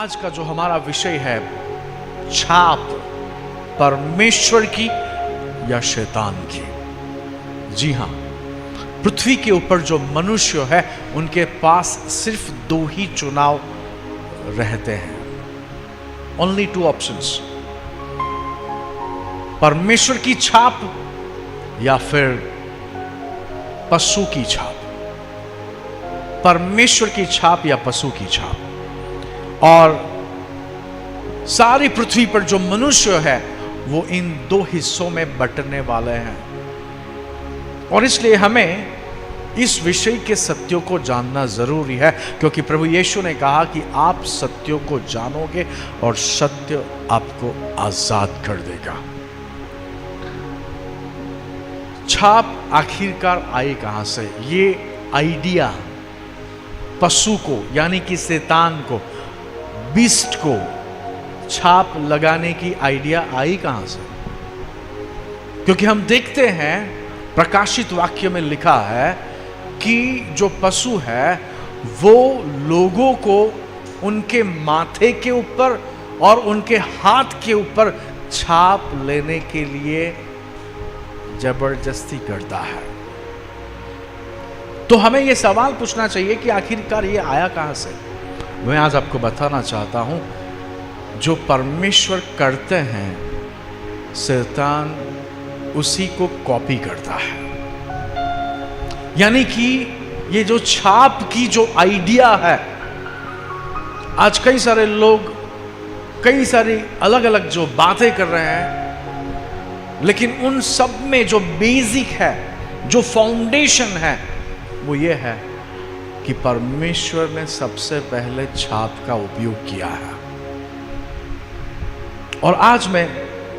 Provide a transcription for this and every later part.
आज का जो हमारा विषय है, छाप परमेश्वर की या शैतान की। जी हां, पृथ्वी के ऊपर जो मनुष्य है उनके पास सिर्फ दो ही चुनाव रहते हैं, ओनली टू ऑप्शंस, परमेश्वर की छाप या फिर पशु की छाप। परमेश्वर की छाप या पशु की छाप। और सारी पृथ्वी पर जो मनुष्य है वो इन दो हिस्सों में बंटने वाले हैं। और इसलिए हमें इस विषय के सत्यों को जानना जरूरी है, क्योंकि प्रभु यीशु ने कहा कि आप सत्यों को जानोगे और सत्य आपको आजाद कर देगा। छाप आखिरकार आई कहां से? ये आइडिया पशु को यानी कि शैतान को, बीस्ट को छाप लगाने की आइडिया आई कहां से? क्योंकि हम देखते हैं प्रकाशित वाक्य में लिखा है कि जो पशु है वो लोगों को उनके माथे के ऊपर और उनके हाथ के ऊपर छाप लेने के लिए जबरदस्ती करता है। तो हमें यह सवाल पूछना चाहिए कि आखिरकार ये आया कहां से? मैं आज आपको बताना चाहता हूं, जो परमेश्वर करते हैं शैतान उसी को कॉपी करता है। यानी कि ये जो छाप की जो आइडिया है, आज कई सारे लोग कई सारी अलग अलग जो बातें कर रहे हैं, लेकिन उन सब में जो बेसिक है, जो फाउंडेशन है, वो ये है कि परमेश्वर ने सबसे पहले छाप का उपयोग किया है। और आज मैं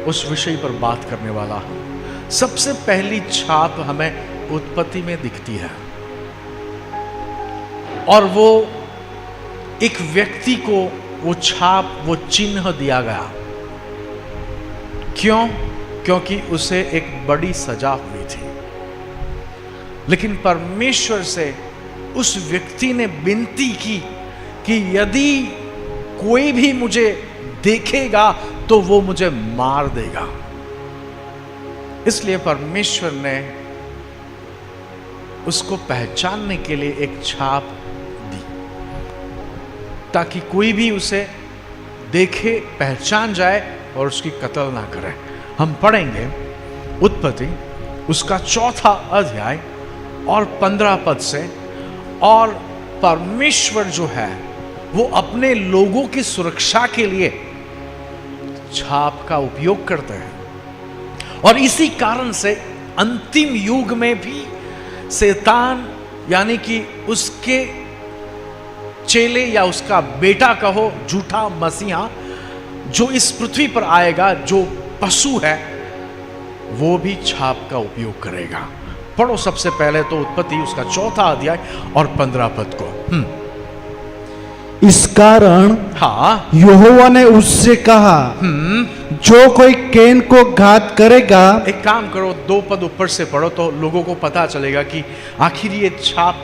उस विषय पर बात करने वाला हूं। सबसे पहली छाप हमें उत्पत्ति में दिखती है, और वो एक व्यक्ति को वो छाप, वो चिन्ह दिया गया। क्यों? क्योंकि उसे एक बड़ी सजा हुई थी। लेकिन परमेश्वर से उस व्यक्ति ने विनती की कि यदि कोई भी मुझे देखेगा तो वो मुझे मार देगा। इसलिए परमेश्वर ने उसको पहचानने के लिए एक छाप दी, ताकि कोई भी उसे देखे, पहचान जाए और उसकी कत्ल ना करे। हम पढ़ेंगे उत्पत्ति उसका 4 अध्याय और 15 पद से। और परमेश्वर जो है वो अपने लोगों की सुरक्षा के लिए छाप का उपयोग करते हैं। और इसी कारण से अंतिम युग में भी शैतान यानी कि उसके चेले या उसका बेटा कहो, झूठा मसीहा जो इस पृथ्वी पर आएगा, जो पशु है, वो भी छाप का उपयोग करेगा। पढ़ो सबसे पहले तो उत्पत्ति उसका 4 अध्याय और 15 पद को। इस कारण हाँ, यहोवा ने उससे कहा, जो कोई कैन को घात करेगा। एक काम करो, 2 पद ऊपर से पढ़ो तो लोगों को पता चलेगा कि आखिर ये छाप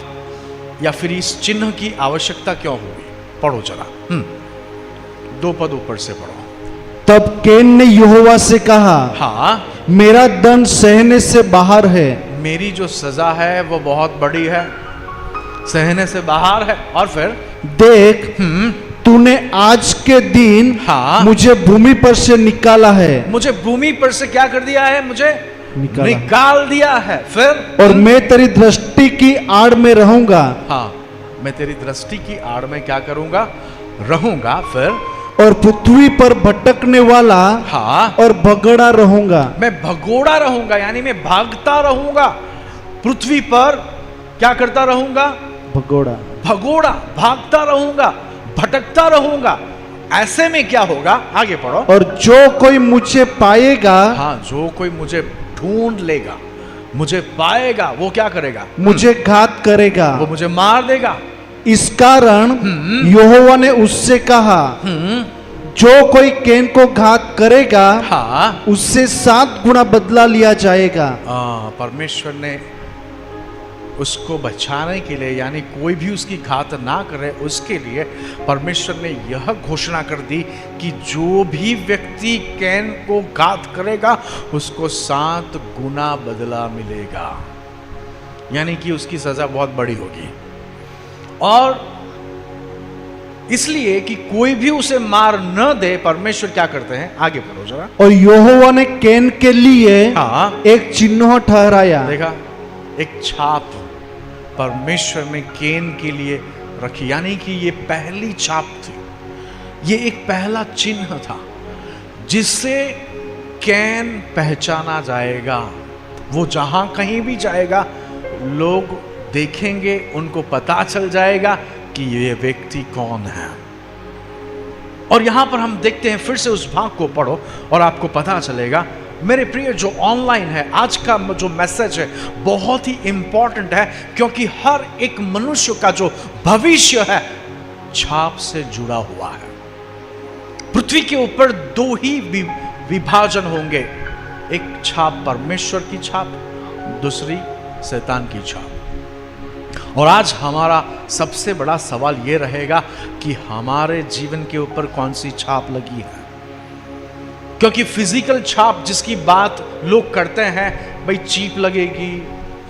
या फिर इस चिन्ह की आवश्यकता क्यों होगी। पढ़ो जरा, 2 पद ऊपर से पढ़ो। तब कैन ने यहोवा से कहा, हाँ, मेरा दंड सहने से बाहर है। मेरी जो सजा है वो बहुत बड़ी है, सहने से बाहर है। और फिर देख, तूने आज के दिन हाँ, मुझे भूमि पर से निकाला है। मुझे भूमि पर से क्या कर दिया है? मुझे निकाल दिया है। फिर और मैं तेरी दृष्टि की आड़ में रहूंगा। हाँ, मैं तेरी दृष्टि की आड़ में क्या करूंगा? रहूंगा। फिर और पृथ्वी पर भटकने वाला हाँ, और भगोड़ा रहूंगा। मैं भगोड़ा रहूंगा, यानी मैं भागता रहूंगा। पृथ्वी पर क्या करता रहूंगा? भगोड़ा, भगोड़ा, भागता रहूंगा, भटकता रहूंगा। ऐसे में क्या होगा? आगे पढ़ो। और जो कोई मुझे पाएगा, हाँ, जो कोई मुझे ढूंढ लेगा, मुझे पाएगा, वो क्या करेगा? मुझे घात करेगा, वो मुझे मार देगा। इस कारण यहोवा ने उससे कहा, जो कोई कैन को घात करेगा, हाँ, उससे 7 गुना बदला लिया जाएगा। परमेश्वर ने उसको बचाने के लिए, यानी कोई भी उसकी घात ना करे, उसके लिए परमेश्वर ने यह घोषणा कर दी कि जो भी व्यक्ति कैन को घात करेगा उसको 7 गुना बदला मिलेगा, यानी कि उसकी सजा बहुत बड़ी होगी। और इसलिए कि कोई भी उसे मार न दे, परमेश्वर क्या करते हैं, आगे पढ़ो जरा। और यहोवा ने कैन के लिए हाँ, एक चिन्ह ठहराया। देखा, एक छाप परमेश्वर ने कैन के लिए रखी, यानी कि ये पहली छाप थी, ये एक पहला चिन्ह था जिससे कैन पहचाना जाएगा। वो जहां कहीं भी जाएगा लोग देखेंगे, उनको पता चल जाएगा कि ये व्यक्ति कौन है। और यहां पर हम देखते हैं, फिर से उस भाग को पढ़ो और आपको पता चलेगा। मेरे प्रिय जो ऑनलाइन है, आज का जो मैसेज है बहुत ही इंपॉर्टेंट है, क्योंकि हर एक मनुष्य का जो भविष्य है छाप से जुड़ा हुआ है। पृथ्वी के ऊपर 2 ही विभाजन होंगे, एक छाप परमेश्वर की छाप, दूसरी शैतान की छाप। और आज हमारा सबसे बड़ा सवाल यह रहेगा कि हमारे जीवन के ऊपर कौन सी छाप लगी है। क्योंकि फिजिकल छाप जिसकी बात लोग करते हैं, भाई चीप लगेगी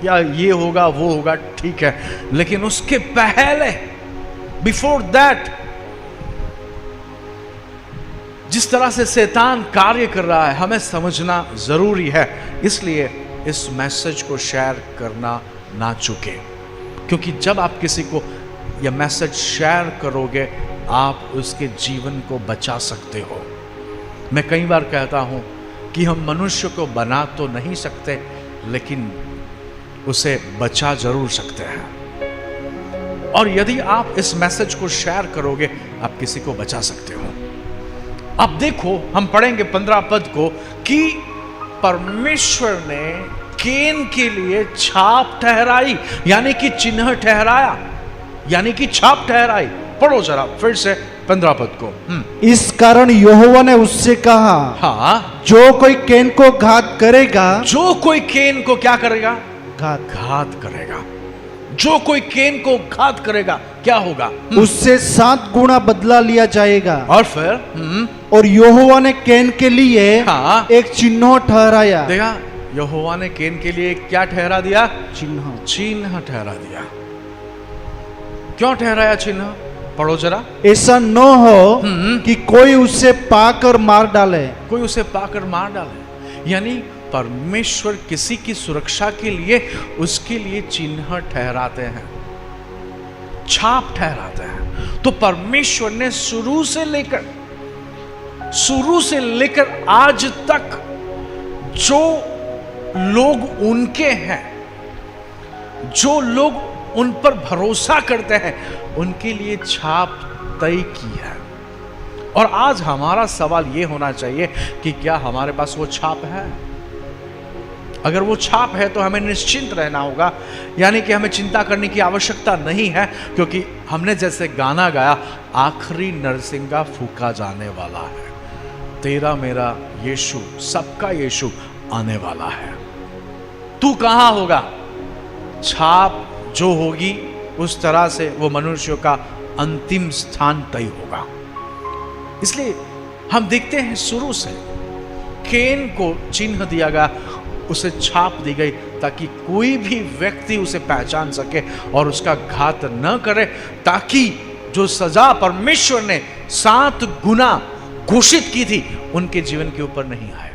या ये होगा वो होगा, ठीक है, लेकिन उसके पहले, बिफोर दैट, जिस तरह से शैतान कार्य कर रहा है हमें समझना जरूरी है। इसलिए इस मैसेज को शेयर करना ना चूके, क्योंकि जब आप किसी को यह मैसेज शेयर करोगे आप उसके जीवन को बचा सकते हो। मैं कई बार कहता हूं कि हम मनुष्य को बना तो नहीं सकते, लेकिन उसे बचा जरूर सकते हैं। और यदि आप इस मैसेज को शेयर करोगे आप किसी को बचा सकते हो। अब देखो, हम पढ़ेंगे 15 पद को कि परमेश्वर ने कैन के लिए छाप ठहराई, यानी कि चिन्ह ठहराया, यानी कि छाप ठहराई। पढ़ो जरा फिर से 15 पद को। इस कारण यहोवा ने उससे कहा, हाँ, जो कोई कैन को घात करेगा, जो कोई कैन को क्या करेगा, घात करेगा, जो कोई कैन को घात करेगा क्या होगा, उससे 7 गुना बदला लिया जाएगा। और फिर और यहोवा ने कैन के लिए हाँ, एक चिन्ह ठहराया। देखा, यहोवा ने कैन के लिए क्या ठहरा दिया, चिन्ह ठहरा दिया। क्यों ठहराया चिन्ह, पढ़ो जरा। ऐसा न हो कि कोई उसे पाकर मार डाले, कोई उसे पाकर मार डाले, यानी परमेश्वर किसी की सुरक्षा के लिए उसके लिए चिन्ह ठहराते हैं, छाप ठहराते हैं। तो परमेश्वर ने शुरू से लेकर आज तक जो लोग उनके हैं, जो लोग उन पर भरोसा करते हैं, उनके लिए छाप तय की है। और आज हमारा सवाल यह होना चाहिए कि क्या हमारे पास वो छाप है। अगर वो छाप है तो हमें निश्चिंत रहना होगा, यानी कि हमें चिंता करने की आवश्यकता नहीं है, क्योंकि हमने जैसे गाना गाया, आखिरी नरसिंगा फूका जाने वाला है, तेरा मेरा यीशु, सबका यीशु आने वाला है। तू कहां होगा, छाप जो होगी उस तरह से वो मनुष्य का अंतिम स्थान तय होगा। इसलिए हम देखते हैं शुरू से कैन को चिन्ह दिया गया, उसे छाप दी गई, ताकि कोई भी व्यक्ति उसे पहचान सके और उसका घात न करे, ताकि जो सजा परमेश्वर ने 7 गुना घोषित की थी उनके जीवन के ऊपर नहीं आए।